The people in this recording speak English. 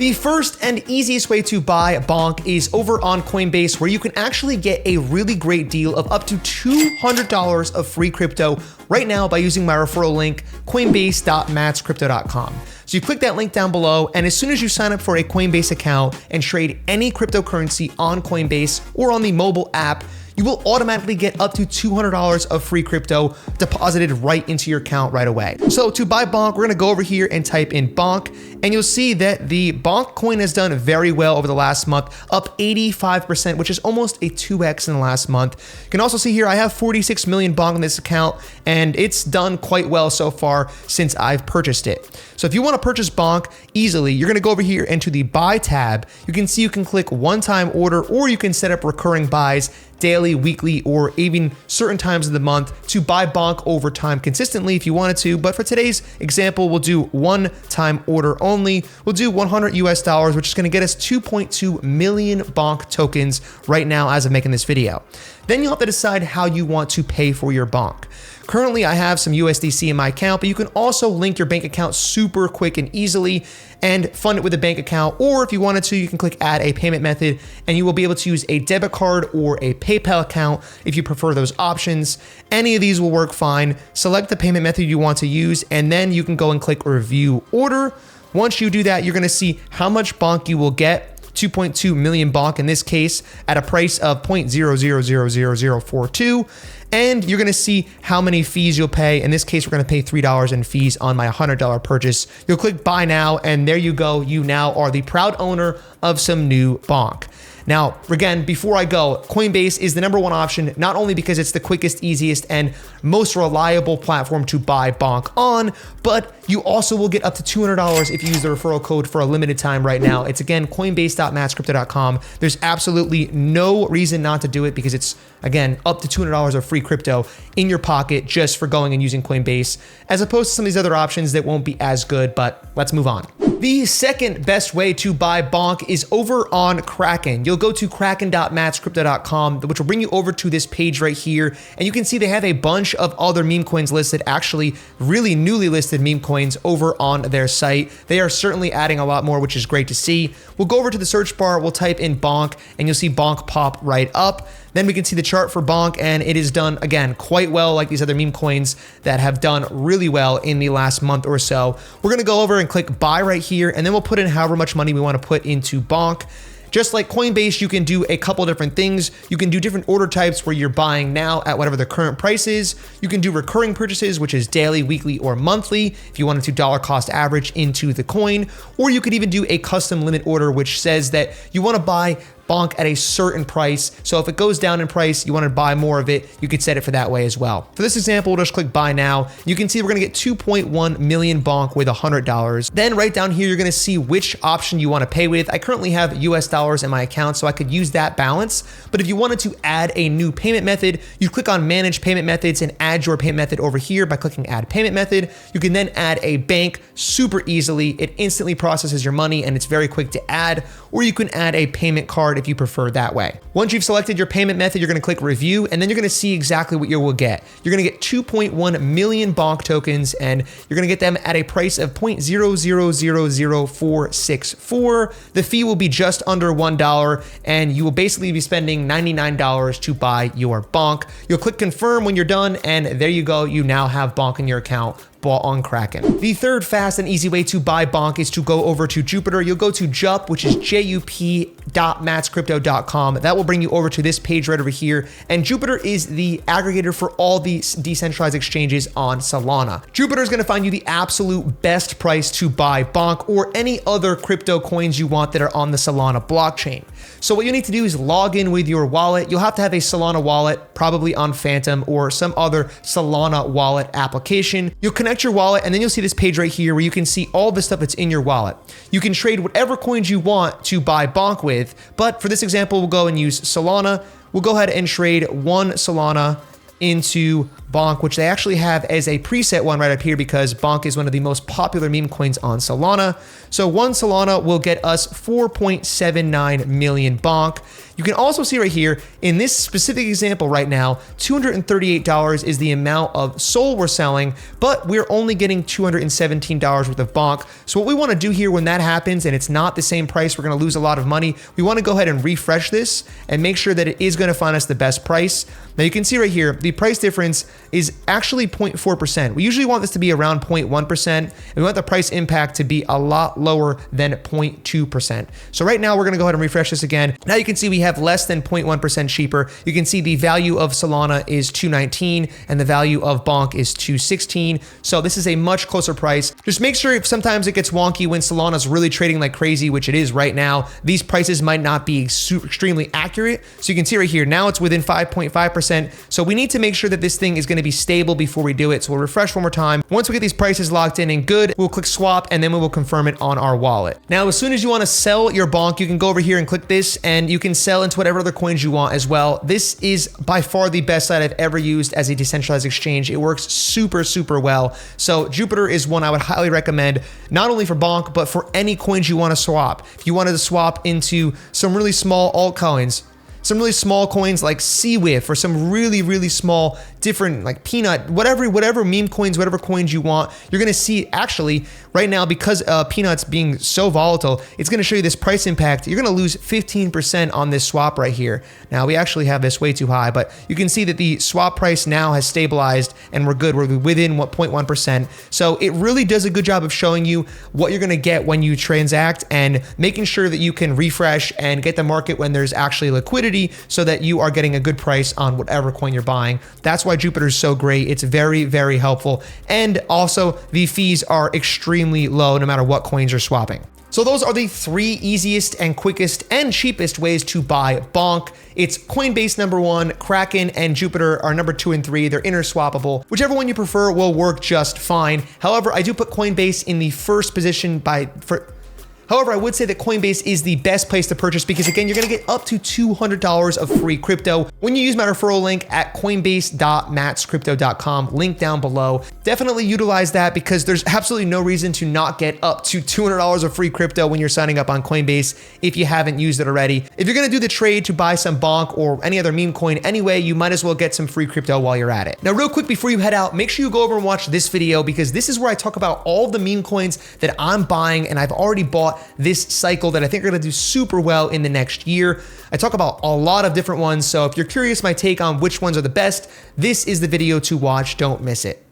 The first and easiest way to buy BONK is over on Coinbase, where you can actually get a really great deal of up to $200 of free crypto right now by using my referral link, coinbase.matscrypto.com. So you click that link down below, and as soon as you sign up for a Coinbase account and trade any cryptocurrency on Coinbase or on the mobile app, you will automatically get up to $200 of free crypto deposited right into your account right away. So to buy BONK, we're gonna go over here and type in BONK, and you'll see that the BONK coin has done very well over the last month, up 85%, which is almost a 2x in the last month. You can also see here, I have 46 million BONK in this account, and it's done quite well so far since I've purchased it. So if you wanna purchase BONK easily, you're gonna go over here into the buy tab. You can see you can click one-time order, or you can set up recurring buys daily, weekly, or even certain times of the month to buy BONK over time consistently if you wanted to. But for today's example, we'll do one-time order only. We'll do $100 US, which is gonna get us 2.2 million BONK tokens right now as of making this video. Then you'll have to decide how you want to pay for your BONK. Currently, I have some USDC in my account, but you can also link your bank account super quick and easily and fund it with a bank account. Or if you wanted to, you can click add a payment method and you will be able to use a debit card or a PayPal account if you prefer those options. Any of these will work fine. Select the payment method you want to use, and then you can go and click review order. Once you do that, you're gonna see how much BONK you will get. 2.2 million BONK in this case at a price of 0.000042. And you're gonna see how many fees you'll pay. In this case, we're gonna pay $3 in fees on my $100 purchase. You'll click buy now, and there you go. You now are the proud owner of some new BONK. Now, again, before I go, Coinbase is the #1 option, not only because it's the quickest, easiest, and most reliable platform to buy BONK on, but you also will get up to $200 if you use the referral code for a limited time right now. It's again, coinbase.matscrypto.com. There's absolutely no reason not to do it because it's, again, up to $200 of free crypto in your pocket just for going and using Coinbase, as opposed to some of these other options that won't be as good, but let's move on. The second best way to buy BONK is over on Kraken. You'll go to kraken.matscrypto.com, which will bring you over to this page right here. And you can see they have a bunch of other meme coins listed, actually really newly listed meme coins over on their site. They are certainly adding a lot more, which is great to see. We'll go over to the search bar, we'll type in BONK, and you'll see BONK pop right up. Then we can see the chart for BONK, and it is done, again, quite well, like these other meme coins that have done really well in the last month or so. We're gonna go over and click buy right here, and then we'll put in however much money we wanna put into BONK. Just like Coinbase, you can do a couple different things. You can do different order types where you're buying now at whatever the current price is. You can do recurring purchases, which is daily, weekly, or monthly, if you wanted to dollar cost average into the coin. Or you could even do a custom limit order, which says that you wanna buy BONK at a certain price. So if it goes down in price, you want to buy more of it, you could set it for that way as well. For this example, we'll just click buy now. You can see we're going to get 2.1 million BONK with $100. Then right down here, you're going to see which option you want to pay with. I currently have US dollars in my account, so I could use that balance. But if you wanted to add a new payment method, you click on manage payment methods and add your payment method over here by clicking add payment method. You can then add a bank super easily. It instantly processes your money and it's very quick to add, or you can add a payment card if you prefer that way. Once you've selected your payment method, you're gonna click review, and then you're gonna see exactly what you will get. You're gonna get 2.1 million BONK tokens, and you're gonna get them at a price of 0.0000464. The fee will be just under $1, and you will basically be spending $99 to buy your BONK. You'll click confirm when you're done, and there you go. You now have BONK in your account bought on Kraken. The third fast and easy way to buy BONK is to go over to Jupiter. You'll go to JUP, which is jup.matscrypto.com. That will bring you over to this page right over here. And Jupiter is the aggregator for all these decentralized exchanges on Solana. Jupiter is going to find you the absolute best price to buy BONK or any other crypto coins you want that are on the Solana blockchain. So what you need to do is log in with your wallet. You'll have to have a Solana wallet, probably on Phantom or some other Solana wallet application. You'll connect your wallet, and then you'll see this page right here where you can see all the stuff that's in your wallet. You can trade whatever coins you want to buy BONK with, but for this example, we'll go and use Solana. We'll go ahead and trade 1 Solana into BONK, which they actually have as a preset one right up here because BONK is one of the most popular meme coins on Solana. So 1 Solana will get us 4.79 million BONK. You can also see right here in this specific example right now, $238 is the amount of SOL we're selling, but we're only getting $217 worth of BONK. So what we want to do here when that happens and it's not the same price, we're going to lose a lot of money. We want to go ahead and refresh this and make sure that it is going to find us the best price. Now you can see right here, the price difference is actually 0.4%. We usually want this to be around 0.1%, and we want the price impact to be a lot lower than 0.2%. So right now we're going to go ahead and refresh this again. Now you can see we have less than 0.1% cheaper. You can see the value of Solana is 219 and the value of BONK is 216. So this is a much closer price. Just make sure if sometimes it gets wonky when Solana is really trading like crazy, which it is right now, these prices might not be extremely accurate. So you can see right here, now it's within 5.5%. So we need to make sure that this thing is going to be stable before we do it. So we'll refresh one more time. Once we get these prices locked in and good, we'll click swap and then we will confirm it on our wallet. Now, as soon as you want to sell your BONK, you can go over here and click this and you can sell into whatever other coins you want as well. This is by far the best site I've ever used as a decentralized exchange. It works super, super well. So Jupiter is one I would highly recommend, not only for BONK, but for any coins you want to swap. If you wanted to swap into some really small altcoins, some really small coins like CWIF or some really, really small different like Peanut, whatever meme coins, whatever coins you want, you're going to see actually right now because Peanut's being so volatile, it's going to show you this price impact. You're going to lose 15% on this swap right here. Now we actually have this way too high, but you can see that the swap price now has stabilized and we're good. We're within 0.1%. So it really does a good job of showing you what you're going to get when you transact and making sure that you can refresh and get the market when there's actually liquidity so that you are getting a good price on whatever coin you're buying. That's why Jupiter is so great. It's very, very helpful. And also the fees are extremely low no matter what coins you're swapping. So those are the 3 easiest and quickest and cheapest ways to buy BONK. It's Coinbase number 1, Kraken and Jupiter are number 2 and 3. They're interswappable. Whichever one you prefer will work just fine. However, I do put Coinbase in the first position However, I would say that Coinbase is the best place to purchase because again, you're going to get up to $200 of free crypto when you use my referral link at coinbase.matscrypto.com, link down below. Definitely utilize that because there's absolutely no reason to not get up to $200 of free crypto when you're signing up on Coinbase if you haven't used it already. If you're going to do the trade to buy some BONK or any other meme coin anyway, you might as well get some free crypto while you're at it. Now, real quick before you head out, make sure you go over and watch this video because this is where I talk about all the meme coins that I'm buying and I've already bought this cycle that I think are going to do super well in the next year. I talk about a lot of different ones. So if you're curious my take on which ones are the best, this is the video to watch. Don't miss it.